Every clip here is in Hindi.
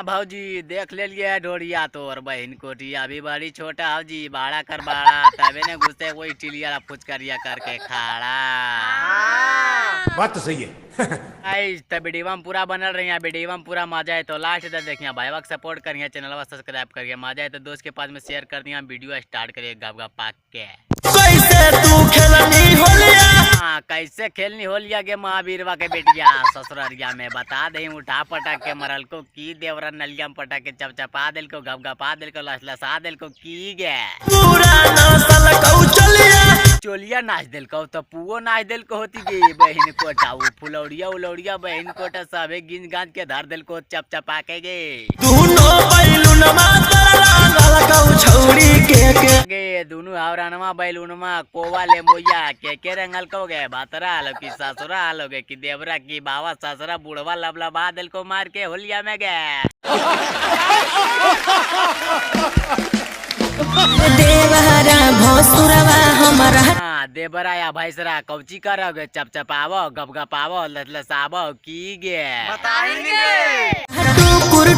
हाँ भाजी देख ले लिया ढोरिया तोर बहन कोटिया भी बड़ी छोटा जी बाड़ा कर बाड़ा तबे ने घुसे वही टिलिया फुचकरिया करके खाड़ा। बात तो सही है। आई तब वीडियो में पूरा बनल रही वीडियो में पूरा मजा है तो लास्ट तक देखिए भाई वक्त सपोर्ट करिए चैनल सब्सक्राइब करिए मजा है तो दोस्त के पास में शेयर कर दिया वीडियो स्टार्ट करिए गप गप पाक के। कैसे तू खेलनी होलिया हाँ कैसे खेलनी होलिया के महावीरवा के बेटिया ससुररिया में बता दे उठा पटक के मरल को की देवरा नलिया में पटक के चपचपा दिल को गप गपा दिल को लसलसा दिल को की गे पूरा नसल कौ चलिया चोलिया नाच दिल को तो पुओ नाच दिल को होती गे बहन कोटा वो फुलौड़िया उलौड़िया बहन कोटा सबे गिन गांज के धर दिल को चपचपा के गे दोनों बैलूनमा तरला कौ छौड़ी के दोनों आवरानमा बैलूनमा कोवा ले मोया के रंगल को गे बातरा आलो की ससुरा आलो गे की देवरा की बावा ससुरा बुढ़वा लबलबा दिल को मार के होलिया में गे देवहरा भोसुरवा हमारा हाँ देवरा या भैसरा कौची करोगे चपचपावो गपगपावो लसलसावो की गे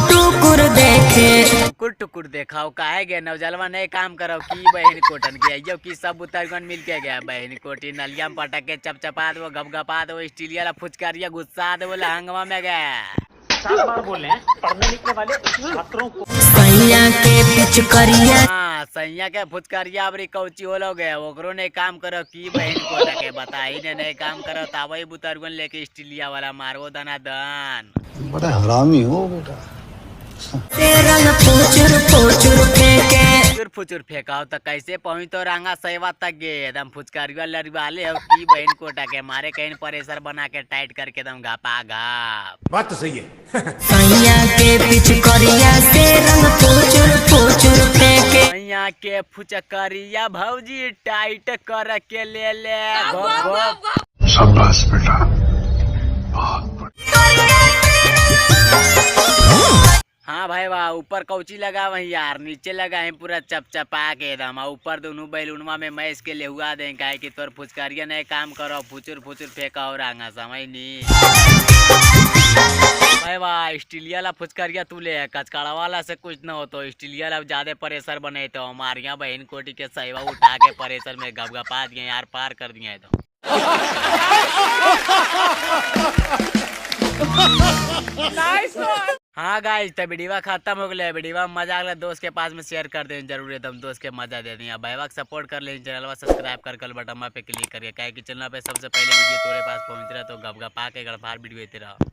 टुकुर देखे टुकुर टुकुर देखाओ काहे गे नवजलवा नहीं काम करो की बहन कोटन के यो की सब उतरगन मिल के गया बहन कोटी नलिया में पटक के चपचपा दो गपगपा दो स्टीलिया फुचकारिया गुस्सा दो लहंगवा में गए बोले पढ़ने लिखने वाले छात्रों को सैया के पिचकरिया हाँ सैया के फुचकारिया अबरी कौची हो लोगे ओकरो ने काम करो की बहन कोटा के बताई ने नहीं काम करो तावई बुतरगन लेके स्टीलिया वाला मारो दना दन बड़ा हरामी हो बेटा। रंग फुचुर फेंके फुचुर फेंकाओ तो कैसे पहुँच तो रंगा सेवा तक गे एकदम फुचकारिया लड़वाले हो की बहन कोटा के मारे कहीं प्रेशर बना के टाइट करके एकदम घापा घाप। बात तो सही है। सैया के पिचकरिया से रंग फुचुर फेंके सैया के फुचकारिया भौजी टाइट कर के ले ले गप गप। शाबाश बेटा, बहुत बढ़िया। हाँ भाई वाह ऊपर कौची लगा वही यार नीचे लगा है पूरा चपचपा के एकदम ऊपर दोनों बैलूनमा में मैस के ले हुआ दे काहे कि तोर फुचकारिया नहीं काम करो फुचुर फुचुर फेंका और आंगा समझ नहीं भाई वाह स्टीलिया ला फुचकारिया तू ले कचकाड़ा वाला से कुछ न हो तो स्टीलिया ला ज्यादा प्रेशर बने तो हमारे यहाँ बहन कोटी के सहवा उठा के प्रेशर में गपगपा दिए यार पार कर दिए तो हाँ गाइस तो वीडियो खत्म हो गया वीडियो मजा आ दोस्त के पास में शेयर कर दें जरूर एकदम दोस्त के मजा दे दें भाई सपोर्ट कर लें चैनल सब्सक्राइब कर बटन पे क्लिक करिए क्या कि चैनल पे सबसे पहले वीडियो तोरे पास पहुंच रहा है तो गप गपा के गड़फार वीडियो रहा।